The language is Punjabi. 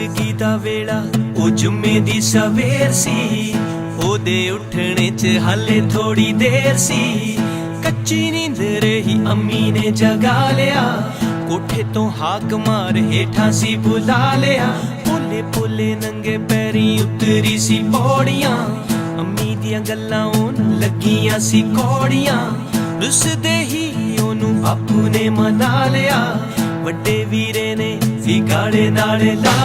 ਸਾਦਗੀ ਦਾ ਵੇਲਾ ਉਹ ਜੁਮੇ ਦੀ ਸਵੇਰ ਸੀ, ਉਹਦੇ ਉੱਠਣੇ 'ਚ ਹਾਲੇ ਥੋੜੀ ਦੇਰ ਸੀ। ਕੱਚੀ ਨੀਂਦ ਰਹੀ ਅੰਮੀ ਨੇ ਜਗਾ ਲਿਆ, ਕੋਠੇ ਤੋਂ ਹਾਕ ਮਾਰ ਹੇਠਾਂ ਸੀ ਬੁਲਾ ਲਿਆ। ਪੋਲੇ ਪੋਲੇ ਨੰਗੇ ਪੈਰੀਂ ਉਤਰੀ ਸੀ ਪੌੜੀਆਂ, ਅੰਮੀ ਦੀਆਂ ਗੱਲਾਂ ਉਹਨੂੰ ਲੱਗੀਆਂ ਸੀ ਕੌੜੀਆਂ। ਰੁੱਸਦੇ ਹੀ ਉਹਨੂੰ ਬਾਪੂ ਨੇ ਮਨਾ ਲਿਆ, ਵੱਡੇ ਵੀਰੇ ਨੇ ਵੀ ਗਾੜੇ ਨਾਲੇ ਲਾ